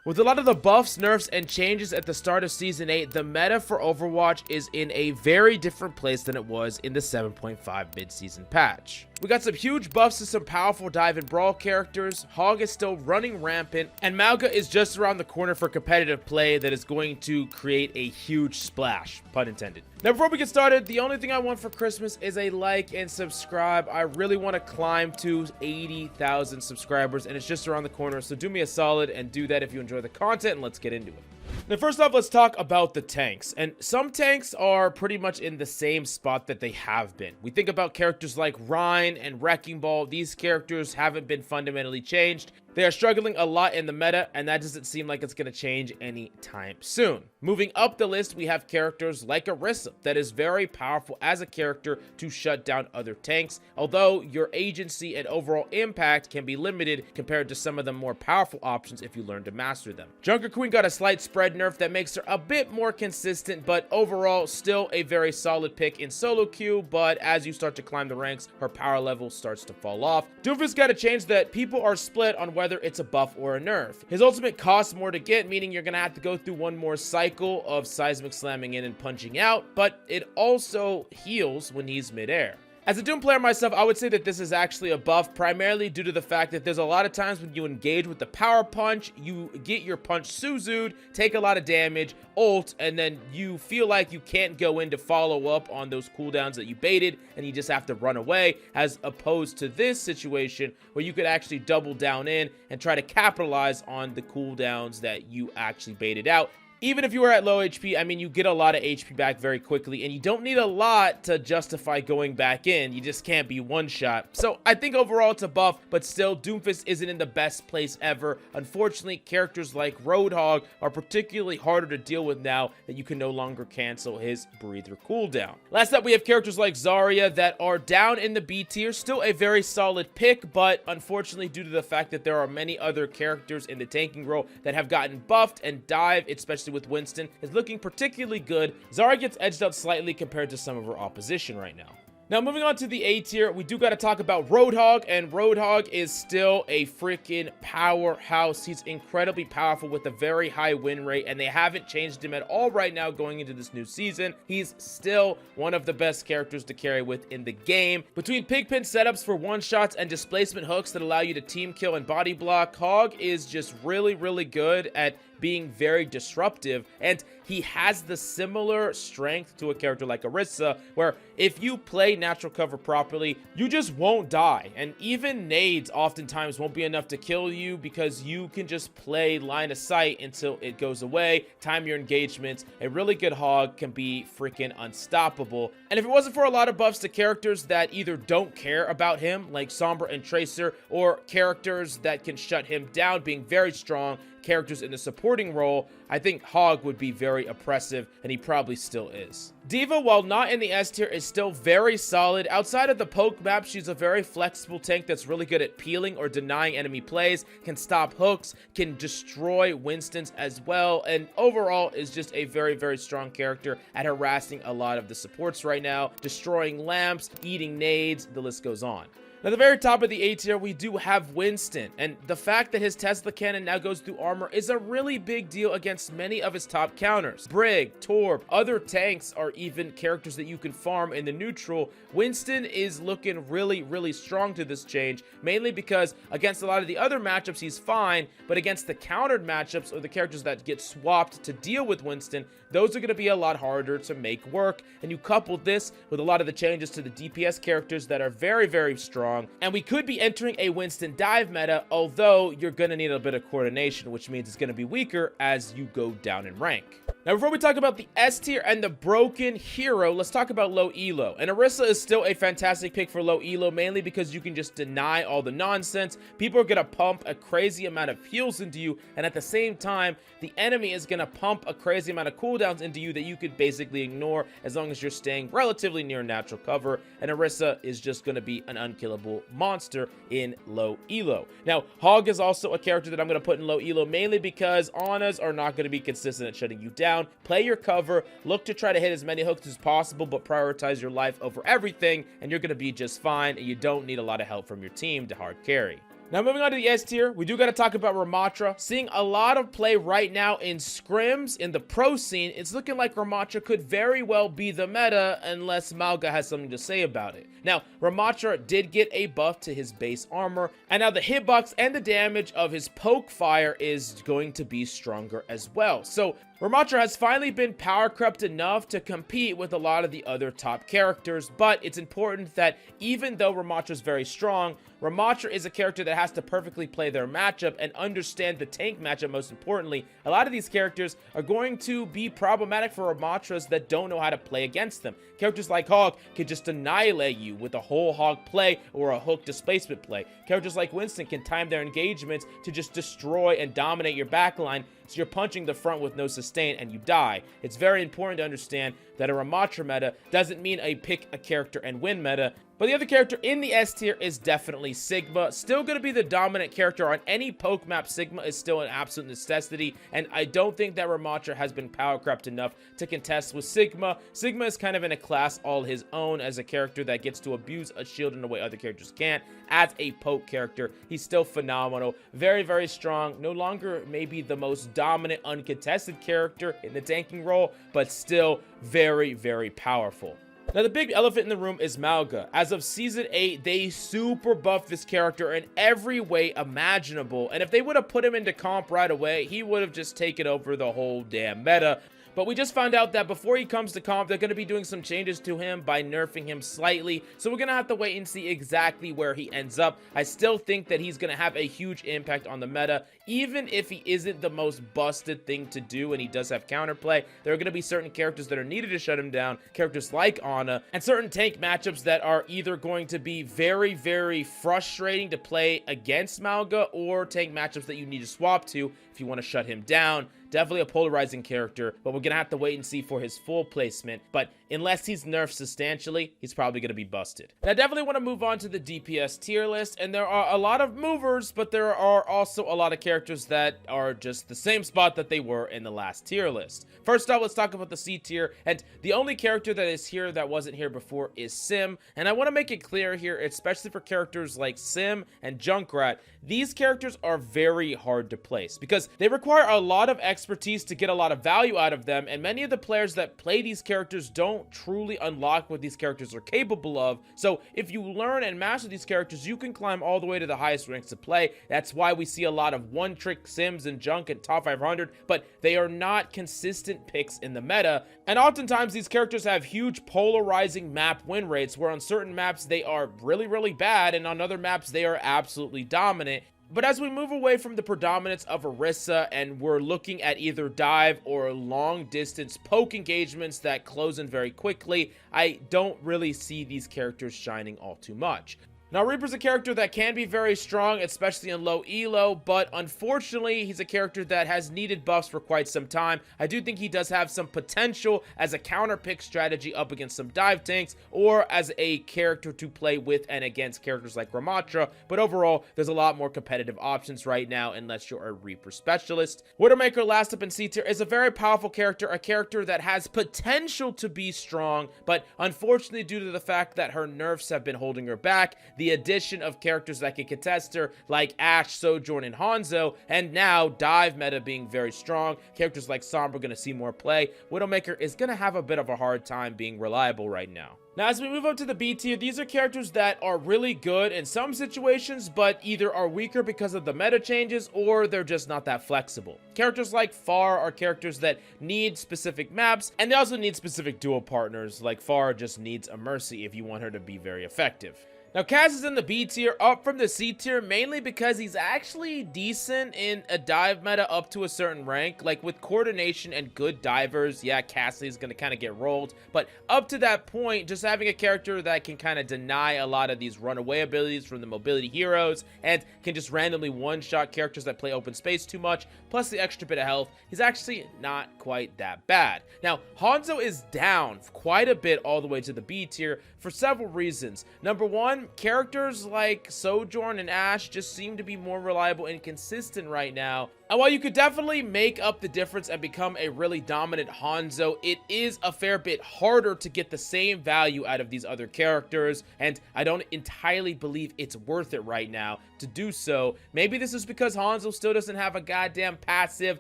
With a lot of the buffs, nerfs, and changes at the start of Season 8, the meta for Overwatch is in a very different place than it was in the 7.5 mid-season patch. We got some huge buffs to some powerful dive and brawl characters, Hog is still running rampant, and Mauga is just around the corner for competitive play that is going to create a huge splash, pun intended. Now before we get started, the only thing I want for Christmas is a like and subscribe. I really want to climb to 80,000 subscribers, and it's just around the corner, so do me a solid and do that if you enjoy the content, and let's get into it. Now, first off, let's talk about the tanks. And some tanks are pretty much in the same spot that they have been. We think about characters like Rein and Rein Ball. These characters haven't been fundamentally changed. They are struggling a lot in the meta, and that doesn't seem like it's going to change anytime soon. Moving up the list, we have characters like Orisa that is very powerful as a character to shut down other tanks, although your agency and overall impact can be limited compared to some of the more powerful options if you learn to master them. Junkrat Queen got a slight spread nerf that makes her a bit more consistent, but overall still a very solid pick in solo queue, but as you start to climb the ranks, her power level starts to fall off. Doomfist got a change that people are split on whether it's a buff or a nerf. His ultimate costs more to get, meaning you're gonna have to go through one more cycle of seismic slamming in and punching out, but it also heals when he's midair. As a Doom player myself, I would say that this is actually a buff, primarily due to the fact that there's a lot of times when you engage with the power punch, you get your punch Suzu'd, take a lot of damage, ult, and then you feel like you can't go in to follow up on those cooldowns that you baited, and you just have to run away, as opposed to this situation where you could actually double down in and try to capitalize on the cooldowns that you actually baited out. Even if you are at low HP, I mean, you get a lot of HP back very quickly, and you don't need a lot to justify going back in. You just can't be one-shot. So I think overall it's a buff, but still, Doomfist isn't in the best place ever. Unfortunately, characters like Roadhog are particularly harder to deal with now that you can no longer cancel his breather cooldown. Last up, we have characters like Zarya that are down in the B tier. Still a very solid pick, but unfortunately, due to the fact that there are many other characters in the tanking role that have gotten buffed, and dive, especially with Winston, is looking particularly good. Zarya gets edged out slightly compared to some of her opposition right now. Now, moving on to the A tier, we do got to talk about Roadhog, and Roadhog is still a freaking powerhouse. He's incredibly powerful with a very high win rate, and they haven't changed him at all right now going into this new season. He's still one of the best characters to carry with in the game. Between pigpen setups for one-shots and displacement hooks that allow you to team kill and body block, Hog is just really, really good at being very disruptive, and he has the similar strength to a character like Orisa, where if you play natural cover properly, you just won't die, and even nades oftentimes won't be enough to kill you because you can just play line of sight until it goes away, time your engagements. A really good Hog can be freaking unstoppable, and if it wasn't for a lot of buffs to characters that either don't care about him, like Sombra and Tracer, or characters that can shut him down being very strong, characters in the supporting role, I think Hog would be very oppressive, and he probably still is. D.Va, while not in the S tier, is still very solid. Outside of the poke map, she's a very flexible tank that's really good at peeling or denying enemy plays, can stop hooks, can destroy Winstons as well, and overall is just a very, very strong character at harassing a lot of the supports right now, destroying lamps, eating nades, the list goes on. At the very top of the A tier, we do have Winston, and the fact that his Tesla cannon now goes through armor is a really big deal against many of his top counters. Brig, Torb, other tanks are even characters that you can farm in the neutral. Winston is looking really, really strong to this change, mainly because against a lot of the other matchups he's fine, but against the countered matchups or the characters that get swapped to deal with Winston, those are going to be a lot harder to make work, and you couple this with a lot of the changes to the DPS characters that are very, very strong, and we could be entering a Winston dive meta, although you're going to need a bit of coordination, which means it's going to be weaker as you go down in rank. Now, before we talk about the S tier and the broken hero, let's talk about low elo. And Orisa is still a fantastic pick for low elo, mainly because you can just deny all the nonsense. People are going to pump a crazy amount of heals into you, and at the same time, the enemy is going to pump a crazy amount of cooldowns into you that you could basically ignore as long as you're staying relatively near natural cover. And Orisa is just going to be an unkillable monster in low elo. Now, Hog is also a character that I'm going to put in low elo, mainly because Anas are not going to be consistent at shutting you down. Play your cover, look to try to hit as many hooks as possible, but prioritize your life over everything, and you're going to be just fine, and you don't need a lot of help from your team to hard carry. Now moving on to the S tier, we do got to talk about Ramattra. Seeing a lot of play right now in scrims in the pro scene, it's looking like Ramattra could very well be the meta unless Mauga has something to say about it. Now, Ramattra did get a buff to his base armor, and now the hitbox and the damage of his poke fire is going to be stronger as well. So Ramattra has finally been power crept enough to compete with a lot of the other top characters, but it's important that even though Ramattra is very strong, Ramattra is a character that has to perfectly play their matchup and understand the tank matchup most importantly. A lot of these characters are going to be problematic for Ramattras that don't know how to play against them. Characters like Hog can just annihilate you with a whole Hog play or a hook displacement play. Characters like Winston can time their engagements to just destroy and dominate your backline, so you're punching the front with no sustain and you die. It's very important to understand that a Ramattra meta doesn't mean a pick a character and win meta. But the other character in the S tier is definitely Sigma. Still going to be the dominant character on any poke map. Sigma is still an absolute necessity, and I don't think that Ramattra has been power crept enough to contest with Sigma. Sigma is kind of in a class all his own as a character that gets to abuse a shield in a way other characters can't. As a poke character, he's still phenomenal. Very, very strong. No longer maybe the most dominant uncontested character in the tanking role, but still very, very powerful. Now, the big elephant in the room is Mauga. As of Season 8, they super buffed this character in every way imaginable, and if they would have put him into comp right away, he would have just taken over the whole damn meta. But we just found out that before he comes to comp, they're going to be doing some changes to him by nerfing him slightly. So we're going to have to wait and see exactly where he ends up. I still think that he's going to have a huge impact on the meta. Even if he isn't the most busted thing to do and he does have counterplay, there are going to be certain characters that are needed to shut him down. Characters like Ana and certain tank matchups that are either going to be very, very frustrating to play against Mauga, or tank matchups that you need to swap to if you want to shut him down. Definitely a polarizing character, but we're going to have to wait and see for his full placement. But unless he's nerfed substantially, he's probably going to be busted. And I definitely want to move on to the DPS tier list, and there are a lot of movers, but there are also a lot of characters that are just the same spot that they were in the last tier list. First up, let's talk about the C tier, and the only character that is here that wasn't here before is Sim, and I want to make it clear here, especially for characters like Sim and Junkrat, these characters are very hard to place because they require a lot of expertise to get a lot of value out of them, and many of the players that play these characters don't truly unlock what these characters are capable of. So if you learn and master these characters, you can climb all the way to the highest ranks to play. That's why we see a lot of one-trick Sims and Junk at top 500, but they are not consistent picks in the meta, and oftentimes these characters have huge polarizing map win rates, where on certain maps they are really, really bad, and on other maps they are absolutely dominant. But as we move away from the predominance of Orisa and we're looking at either dive or long distance poke engagements that close in very quickly, I don't really see these characters shining all too much. Now, Reaper's a character that can be very strong, especially in low elo, but unfortunately, he's a character that has needed buffs for quite some time. I do think he does have some potential as a counter pick strategy up against some dive tanks, or as a character to play with and against characters like Ramattra, but overall, there's a lot more competitive options right now, unless you're a Reaper specialist. Widowmaker, last up in C tier, is a very powerful character, a character that has potential to be strong, but unfortunately, due to the fact that her nerfs have been holding her back, the addition of characters that can contest her, like Ashe, Sojourn, and Hanzo, and now dive meta being very strong, characters like Sombra are going to see more play. Widowmaker is going to have a bit of a hard time being reliable right now. Now, as we move up to the B tier, these are characters that are really good in some situations, but either are weaker because of the meta changes, or they're just not that flexible. Characters like Phara are characters that need specific maps, and they also need specific duo partners. Like Phara just needs a Mercy if you want her to be very effective. Now, Cass is in the B tier, up from the C tier, mainly because he's actually decent in a dive meta up to a certain rank. Like, with coordination and good divers, yeah, Cassidy's going to kind of get rolled. But up to that point, just having a character that can kind of deny a lot of these runaway abilities from the mobility heroes, and can just randomly one-shot characters that play open space too much, plus the extra bit of health, he's actually not quite that bad. Now, Hanzo is down quite a bit all the way to the B tier for several reasons. Number one, characters like Sojourn and Ashe just seem to be more reliable and consistent right now. And while you could definitely make up the difference and become a really dominant Hanzo, it is a fair bit harder to get the same value out of these other characters, and I don't entirely believe it's worth it right now to do so. Maybe this is because Hanzo still doesn't have a goddamn passive,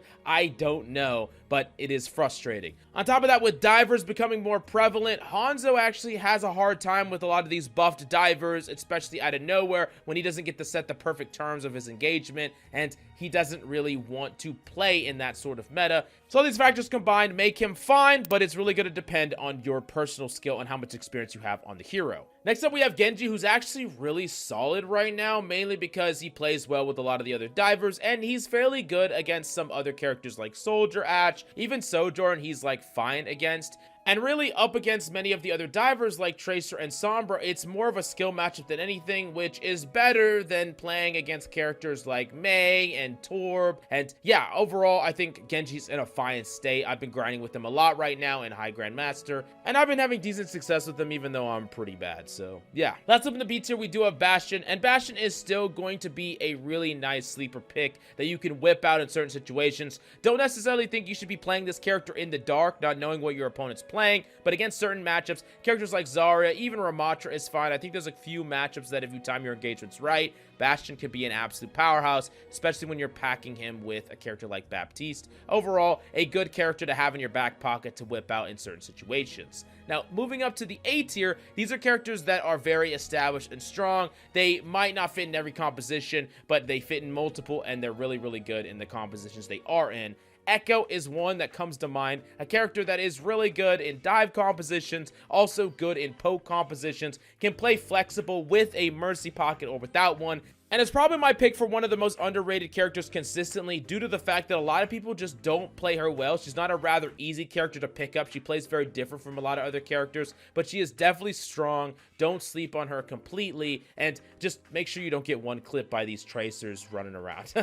I don't know, but it is frustrating. On top of that, with divers becoming more prevalent, Hanzo actually has a hard time with a lot of these buffed divers, especially out of nowhere when he doesn't get to set the perfect terms of his engagement, and he doesn't really want to play in that sort of meta. So all these factors combined make him fine, but it's really going to depend on your personal skill and how much experience you have on the hero. Next up, we have Genji, who's actually really solid right now, mainly because he plays well with a lot of the other divers, and he's fairly good against some other characters like Soldier, Ashe, even Sojourn, he's like fine against. And really, up against many of the other divers like Tracer and Sombra, it's more of a skill matchup than anything, which is better than playing against characters like Mei and Torb. And yeah, overall, I think Genji's in a fine state. I've been grinding with him a lot right now in High Grandmaster, and I've been having decent success with him even though I'm pretty bad. So yeah. Last up in the B tier, we do have Bastion, and Bastion is still going to be a really nice sleeper pick that you can whip out in certain situations. Don't necessarily think you should be playing this character in the dark, not knowing what your opponent's playing, but against certain matchups, characters like Zarya, even Ramatra is fine. I think there's a few matchups that if you time your engagements right, Bastion could be an absolute powerhouse, especially when you're packing him with a character like Baptiste. Overall, a good character to have in your back pocket to whip out in certain situations. Now, moving up to the A tier, these are characters that are very established and strong. They might not fit in every composition, but they fit in multiple, and they're really, really good in the compositions they are in. Echo is one that comes to mind, a character that is really good in dive compositions, also good in poke compositions, can play flexible with a mercy pocket or without one, and it's probably my pick for one of the most underrated characters consistently due to the fact that a lot of people just don't play her well. She's not a rather easy character to pick up. She plays very different from a lot of other characters, but she is definitely strong. Don't sleep on her completely, and just make sure you don't get one clip by these tracers running around.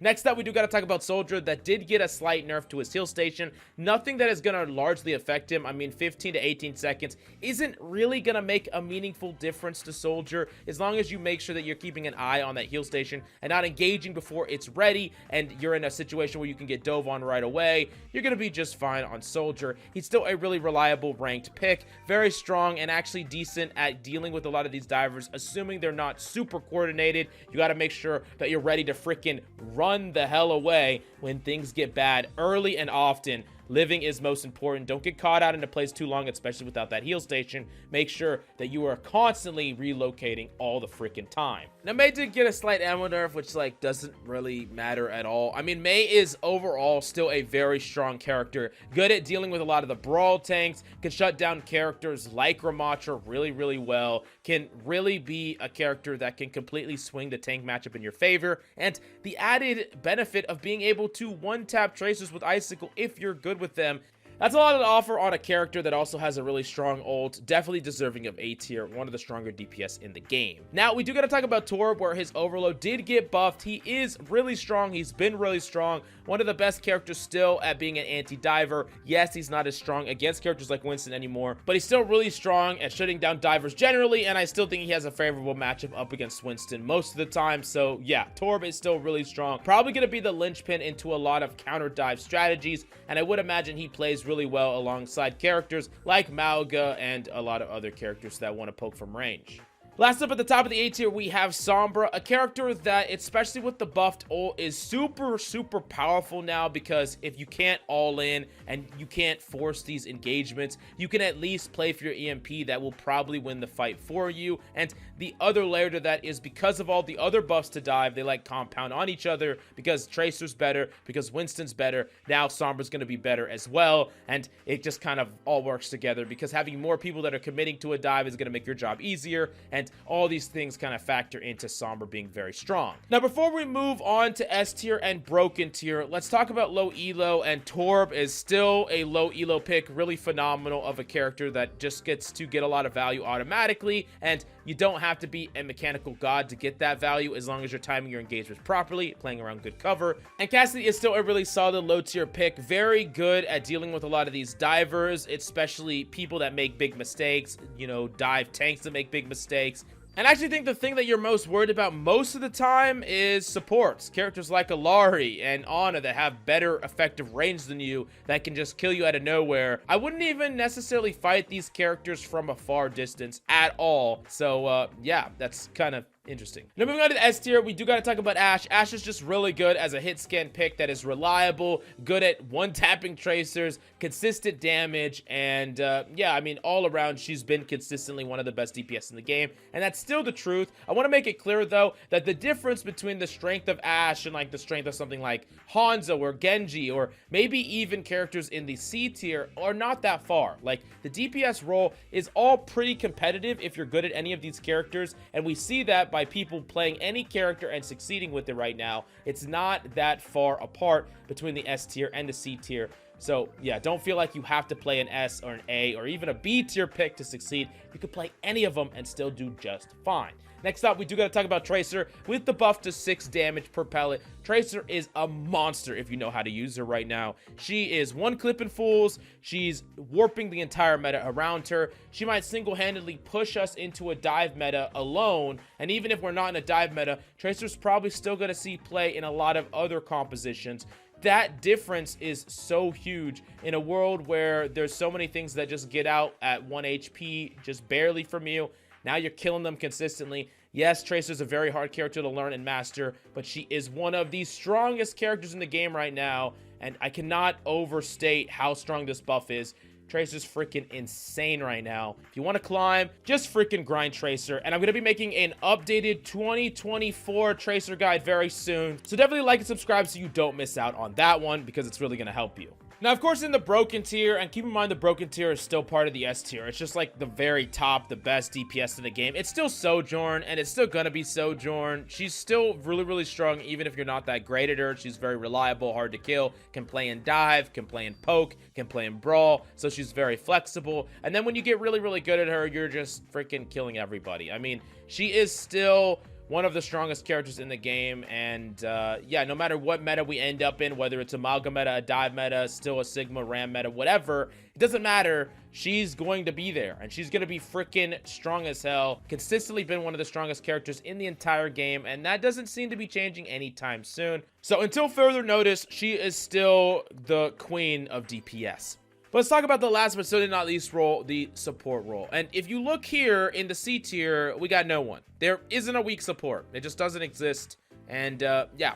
Next up, we do got to talk about Soldier that did get a slight nerf to his heal station. Nothing that is going to largely affect him. I mean, 15 to 18 seconds isn't really going to make a meaningful difference to Soldier as long as you make sure that you're keeping an eye on that heal station and not engaging before it's ready and you're in a situation where you can get dove on right away. You're going to be just fine on Soldier. He's still a really reliable ranked pick, very strong and actually decent at dealing with a lot of these divers, assuming they're not super coordinated. You got to make sure that you're ready to freaking run the hell away when things get bad early and often. Living is most important. Don't get caught out in a place too long, especially without that heal station. Make sure that you are constantly relocating all the freaking time. Now, Mei did get a slight ammo nerf, which like doesn't really matter at all. I mean, Mei is overall still a very strong character, good at dealing with a lot of the brawl tanks, can shut down characters like Ramatra really, really well, can really be a character that can completely swing the tank matchup in your favor, and the added benefit of being able to one-tap tracers with Icicle if you're good with them. That's a lot to offer on a character that also has a really strong ult, definitely deserving of A tier, one of the stronger DPS in the game. Now, we do got to talk about Torb, where his overload did get buffed. He is really strong. He's been really strong. One of the best characters still at being an anti-diver. Yes, he's not as strong against characters like Winston anymore, but he's still really strong at shutting down divers generally, and I still think he has a favorable matchup up against Winston most of the time. So yeah, Torb is still really strong. Probably going to be the linchpin into a lot of counter dive strategies, and I would imagine he plays really well alongside characters like Mauga and a lot of other characters that want to poke from range. Last up at the top of the A tier, we have Sombra, a character that, especially with the buffed ult, is super, super powerful now, because if you can't all in and you can't force these engagements, you can at least play for your EMP that will probably win the fight for you. And the other layer to that is because of all the other buffs to dive, they like compound on each other, because Tracer's better, because Winston's better, now Sombra's going to be better as well, and it just kind of all works together, because having more people that are committing to a dive is going to make your job easier, and all these things kind of factor into Sombra being very strong. Now, before we move on to S tier and broken tier, let's talk about low elo, and Torb is still a low elo pick, really phenomenal of a character that just gets to get a lot of value automatically, and you don't have to be a mechanical god to get that value as long as you're timing your engagements properly, playing around good cover. And Cassidy is still a really solid low tier pick, very good at dealing with a lot of these divers, especially people that make big mistakes, you know, dive tanks that make big mistakes. And I actually think the thing that you're most worried about most of the time is supports. Characters like Illari and Ana that have better effective range than you that can just kill you out of nowhere. I wouldn't even necessarily fight these characters from a far distance at all. So yeah, that's kind of interesting. Now moving on to the S tier, we do got to talk about Ashe. Ashe is just really good as a hit scan pick that is reliable, good at one-tapping tracers, consistent damage, and yeah, I mean, all around, she's been consistently one of the best DPS in the game, and that's still the truth. I want to make it clear, though, that the difference between the strength of Ashe and, like, the strength of something like Hanzo or Genji, or maybe even characters in the C tier, are not that far. Like, the DPS role is all pretty competitive if you're good at any of these characters, and we see that by people playing any character and succeeding with it right now. It's not that far apart between the S tier and the C tier. So yeah, don't feel like you have to play an S or an A or even a B tier pick to succeed. You could play any of them and still do just fine. Next up, we do got to talk about Tracer. With the buff to 6 damage per pellet, Tracer is a monster if you know how to use her right now. She is one-clipping fools. She's warping the entire meta around her. She might single-handedly push us into a dive meta alone, and even if we're not in a dive meta, Tracer's probably still going to see play in a lot of other compositions. That difference is so huge in a world where there's so many things that just get out at 1 HP just barely from you. Now you're killing them consistently. Yes, Tracer's a very hard character to learn and master, but she is one of the strongest characters in the game right now, and I cannot overstate how strong this buff is. Tracer's freaking insane right now. If you want to climb, just freaking grind Tracer. And I'm going to be making an updated 2024 Tracer guide very soon. So definitely like and subscribe so you don't miss out on that one, because it's really going to help you. Now, of course, in the broken tier, and keep in mind the broken tier is still part of the S tier. It's just like the very top, the best DPS in the game. It's still Sojourn, and it's still gonna be Sojourn. She's still really, really strong, even if you're not that great at her. She's very reliable, hard to kill, can play in dive, can play in poke, can play in brawl, so she's very flexible. And then when you get really, really good at her, you're just freaking killing everybody. I mean, she is still one of the strongest characters in the game, and yeah, no matter what meta we end up in, whether it's a Mauga meta, a dive meta, still a Sigma Ram meta, whatever, it doesn't matter. She's going to be there, and she's going to be freaking strong as hell. Consistently been one of the strongest characters in the entire game, and that doesn't seem to be changing anytime soon. So until further notice, she is still the queen of DPS. But let's talk about the last but certainly not least role, the support role. And if you look here in the C tier, we got no one. There isn't a weak support. It just doesn't exist. And yeah,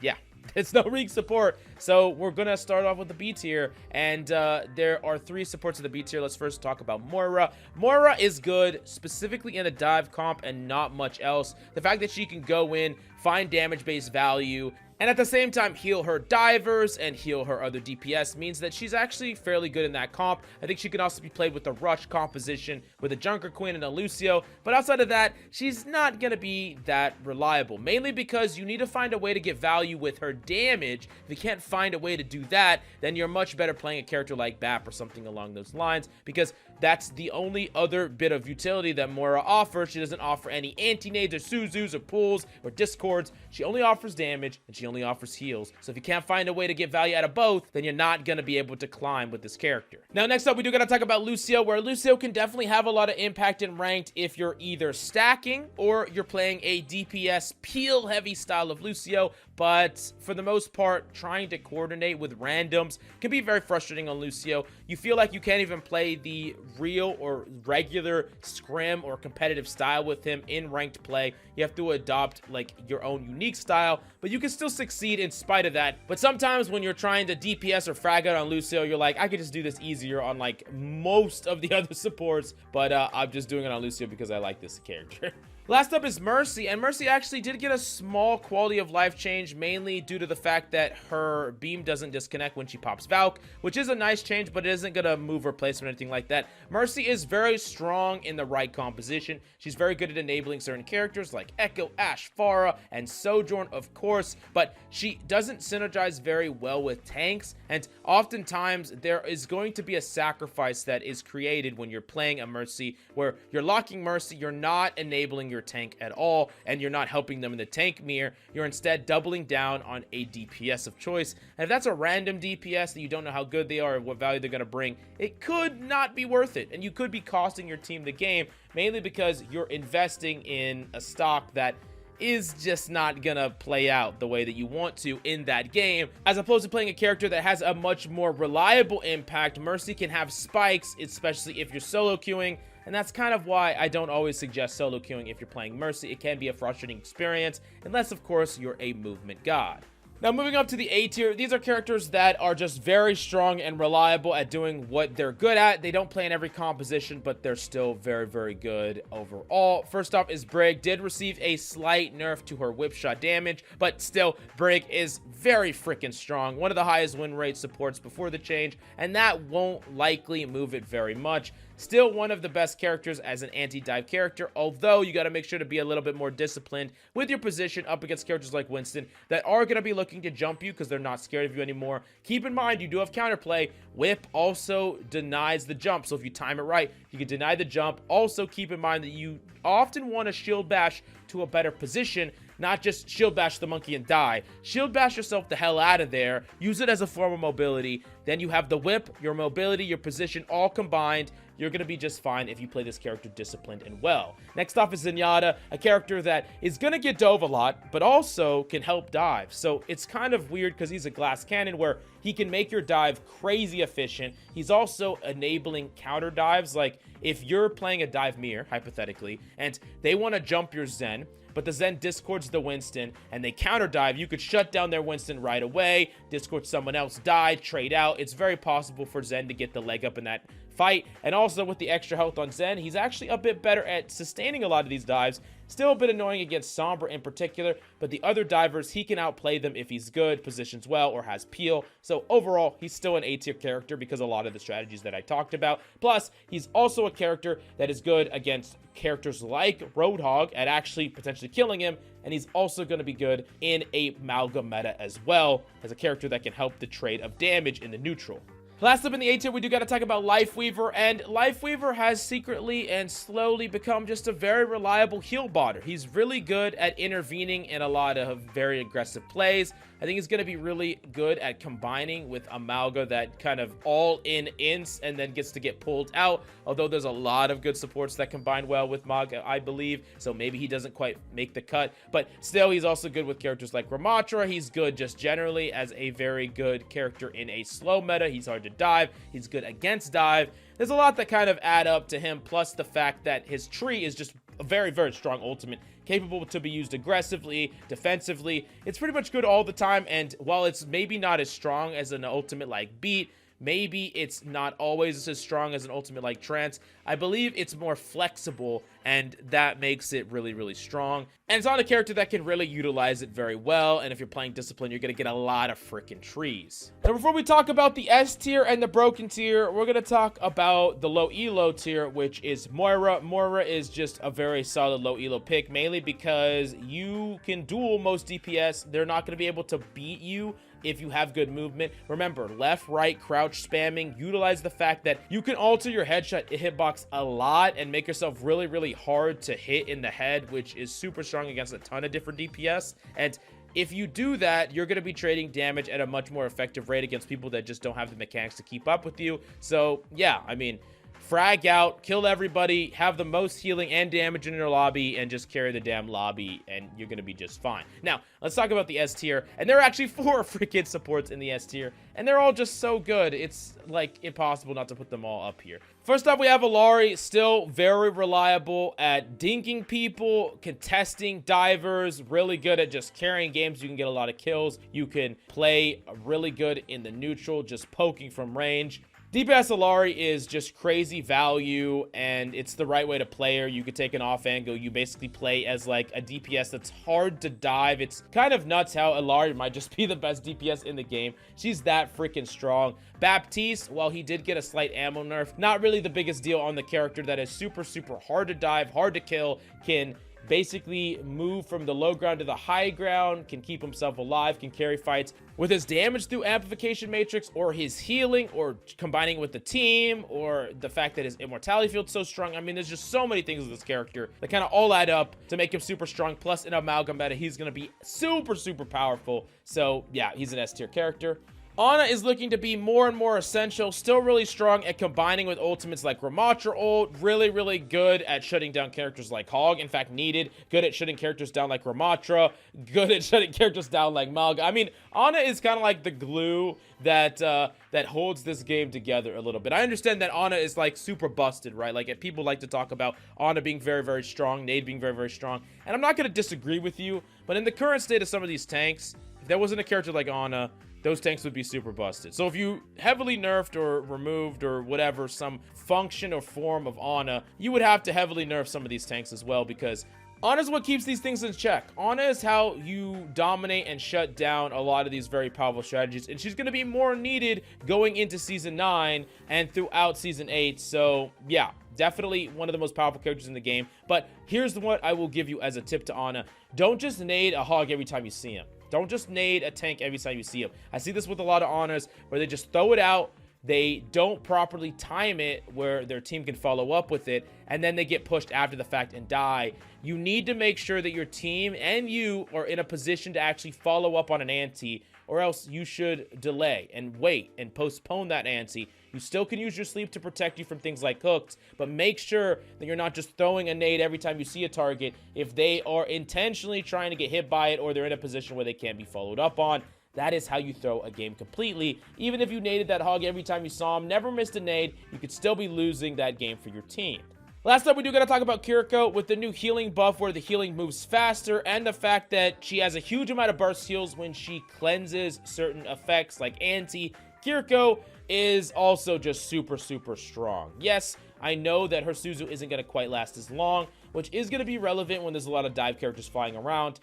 yeah. There's no weak support. So we're gonna start off with the B tier, and there are 3 supports of the B tier. Let's first talk about Moira. Moira is good specifically in a dive comp and not much else. The fact that she can go in, find damage-based value, and at the same time heal her divers and heal her other DPS means that she's actually fairly good in that comp. I think she can also be played with the rush composition with a Junkrat Queen and a Lucio, but outside of that, she's not going to be that reliable, mainly because you need to find a way to get value with her damage. If you can't find a way to do that, then you're much better playing a character like BAP or something along those lines, because that's the only other bit of utility that Moira offers. She doesn't offer any anti-nades or Suzus or pulls or discords. She only offers damage, and she only offers heals. So if you can't find a way to get value out of both, then you're not going to be able to climb with this character. Now, next up, we do got to talk about Lucio, where Lucio can definitely have a lot of impact in ranked if you're either stacking or you're playing a DPS peel-heavy style of Lucio. But for the most part, trying to coordinate with randoms can be very frustrating on Lucio. You feel like you can't even play the real or regular scrim or competitive style with him in ranked play. You have to adopt like your own unique style, but you can still succeed in spite of that. But sometimes when you're trying to DPS or frag out on Lucio, you're like, I could just do this easier on like most of the other supports, but I'm just doing it on Lucio because I like this character. Last up is Mercy, and Mercy actually did get a small quality of life change, mainly due to the fact that her beam doesn't disconnect when she pops Valk, which is a nice change, but it isn't going to move her placement or anything like that. Mercy is very strong in the right composition. She's very good at enabling certain characters like Echo, Ashe, Phara, and Sojourn, of course, but she doesn't synergize very well with tanks, and oftentimes there is going to be a sacrifice that is created when you're playing a Mercy, where you're locking Mercy, you're not enabling your your tank at all, and you're not helping them in the tank mirror. You're instead doubling down on a DPS of choice. And if that's a random DPS that you don't know how good they are or what value they're going to bring, it could not be worth it, and you could be costing your team the game, mainly because you're investing in a stock that is just not gonna play out the way that you want to in that game, as opposed to playing a character that has a much more reliable impact. Mercy can have spikes, especially if you're solo queuing, and that's kind of why I don't always suggest solo queuing if you're playing Mercy. It can be a frustrating experience, unless of course you're a movement god. Now, moving up to the A tier, these are characters that are just very strong and reliable at doing what they're good at. They don't play in every composition, but they're still very, very good overall. First off is Brig. Did receive a slight nerf to her whip shot damage, but still, Brig is very freaking strong. One of the highest win rate supports before the change, and that won't likely move it very much. Still one of the best characters as an anti-dive character, although you got to make sure to be a little bit more disciplined with your position up against characters like Winston that are going to be looking to jump you because they're not scared of you anymore. Keep in mind, you do have counterplay. Whip also denies the jump, so if you time it right, you can deny the jump. Also, keep in mind that you often want to shield bash to a better position, not just shield bash the monkey and die. Shield bash yourself the hell out of there. Use it as a form of mobility. Then you have the whip, your mobility, your position all combined. You're going to be just fine if you play this character disciplined and well. Next off is Zenyatta, a character that is going to get dove a lot, but also can help dive. So it's kind of weird because he's a glass cannon where he can make your dive crazy efficient. He's also enabling counter dives. Like if you're playing a dive mirror, hypothetically, and they want to jump your Zen, but the Zen discords the Winston and they counter dive, you could shut down their Winston right away, discord someone else, die, trade out. It's very possible for Zen to get the leg up in that fight. And also with the extra health on Zen, he's actually a bit better at sustaining a lot of these dives. Still a bit annoying against Sombra in particular, but the other divers, he can outplay them if he's good, positions well, or has peel. So overall, he's still an A-tier character because a lot of the strategies that I talked about. Plus, he's also a character that is good against characters like Roadhog at actually potentially killing him, and he's also going to be good in a Mauga meta as well, as a character that can help the trade of damage in the neutral. Last up in the A tier, we do got to talk about Lifeweaver, and Lifeweaver has secretly and slowly become just a very reliable heal botter. He's really good at intervening in a lot of very aggressive plays. I think he's going to be really good at combining with a Mauga that kind of all-in ints and then gets to get pulled out, although there's a lot of good supports that combine well with Mauga, I believe, so maybe he doesn't quite make the cut, but still, he's also good with characters like Ramatra. He's good just generally as a very good character in a slow meta. He's hard to dive. He's good against dive. There's a lot that kind of add up to him, plus the fact that his tree is just a very, very strong ultimate, capable to be used aggressively, defensively. It's pretty much good all the time, and while it's maybe not as strong as an ultimate like Beat, maybe it's not always as strong as an ultimate like Trance, I believe it's more flexible, and that makes it really, really strong. And it's not a character that can really utilize it very well, and if you're playing Discipline, you're going to get a lot of freaking trees. Now, before we talk about the S tier and the broken tier, we're going to talk about the low elo tier, which is Moira. Moira is just a very solid low elo pick, mainly because you can duel most DPS. They're not going to be able to beat you if you have good movement. Remember, left, right, crouch spamming. Utilize the fact that you can alter your headshot hitbox a lot and make yourself really, really hard to hit in the head, which is super strong against a ton of different DPS. And if you do that, you're going to be trading damage at a much more effective rate against people that just don't have the mechanics to keep up with you. So yeah, I mean, frag out, kill everybody, have the most healing and damage in your lobby, and just carry the damn lobby, and you're gonna be just fine. Now, let's talk about the S tier, and there are actually 4 freaking supports in the S tier, and they're all just so good, it's like impossible not to put them all up here. First up, we have Illari, still very reliable at dinking people, contesting divers, really good at just carrying games. You can get a lot of kills. You can play really good in the neutral, just poking from range. DPS Illari is just crazy value, and it's the right way to play her. You could take an off angle. You basically play as like a DPS that's hard to dive. It's kind of nuts how Illari might just be the best DPS in the game. She's that freaking strong. Baptiste, while he did get a slight ammo nerf, not really the biggest deal on the character that is super, super hard to dive, hard to kill, can basically move from the low ground to the high ground, can keep himself alive, can carry fights with his damage through amplification matrix, or his healing, or combining with the team, or the fact that his immortality field's so strong. I mean, there's just so many things with this character that kind of all add up to make him super strong. Plus, in Mauga meta, he's going to be super, super powerful. So, yeah, he's an S tier character. Ana is looking to be more and more essential, still really strong at combining with ultimates like Ramatra ult, really, really good at shutting down characters like Hog, in fact, needed, good at shutting characters down like Ramatra, good at shutting characters down like Mauga. I mean, Ana is kind of like the glue that that holds this game together a little bit. I understand that Ana is like super busted, right? Like, people like to talk about Ana being very, very strong, Nade being very, very strong, and I'm not going to disagree with you, but in the current state of some of these tanks, if there wasn't a character like Ana, those tanks would be super busted. So if you heavily nerfed or removed or whatever, some function or form of Ana, you would have to heavily nerf some of these tanks as well, because Ana is what keeps these things in check. Ana is how you dominate and shut down a lot of these very powerful strategies, and she's going to be more needed going into Season 9 and throughout Season 8. So yeah, definitely one of the most powerful characters in the game. But here's what I will give you as a tip to Ana. Don't just nade a Hog every time you see him. Don't just nade a tank every time you see him. I see this with a lot of Anas where they just throw it out. They don't properly time it where their team can follow up with it, and then they get pushed after the fact and die. You need to make sure that your team and you are in a position to actually follow up on an ante, or else you should delay and wait and postpone that ante. You still can use your sleep to protect you from things like hooks, but make sure that you're not just throwing a nade every time you see a target if they are intentionally trying to get hit by it or they're in a position where they can't be followed up on. That is how you throw a game completely. Even if you naded that Hog every time you saw him, never missed a nade, you could still be losing that game for your team. Last up, we do got to talk about Kiriko with the new healing buff where the healing moves faster, and the fact that she has a huge amount of burst heals when she cleanses certain effects like anti. Kiriko is also just super, super strong. Yes, I know that her Suzu isn't going to quite last as long, which is going to be relevant when there's a lot of dive characters flying around.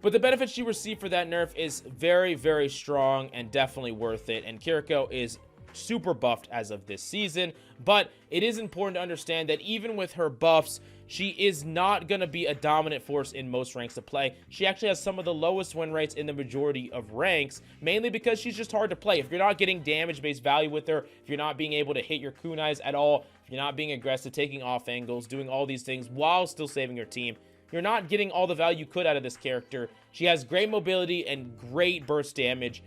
But the benefit she received for that nerf is very, very strong and definitely worth it. And Kiriko is super buffed as of this season. But it is important to understand that even with her buffs, she is not going to be a dominant force in most ranks of play. She actually has some of the lowest win rates in the majority of ranks, mainly because she's just hard to play. If you're not getting damage-based value with her, if you're not being able to hit your kunais at all, if you're not being aggressive, taking off angles, doing all these things while still saving your team, you're not getting all the value you could out of this character. She has great mobility and great burst damage.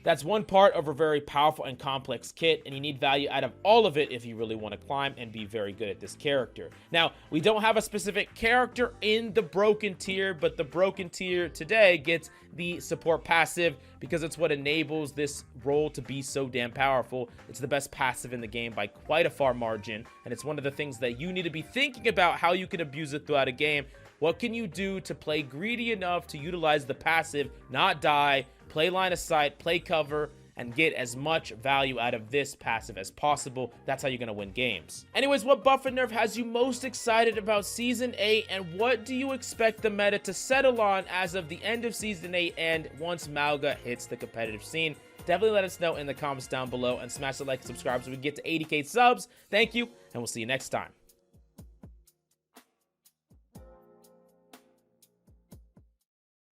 That's one part of her very powerful and complex kit, and you need value out of all of it if you really want to climb and be very good at this character. Now, we don't have a specific character in the broken tier, but the broken tier today gets the support passive because it's what enables this role to be so damn powerful. It's the best passive in the game by quite a far margin, and it's one of the things that you need to be thinking about how you can abuse it throughout a game. What can you do to play greedy enough to utilize the passive, not die, play line of sight, play cover, and get as much value out of this passive as possible? That's how you're going to win games. Anyways, what buff and nerf has you most excited about Season 8, and what do you expect the meta to settle on as of the end of Season 8 and once Mauga hits the competitive scene? Definitely let us know in the comments down below, and smash the like and subscribe so we can get to 80k subs. Thank you, and we'll see you next time.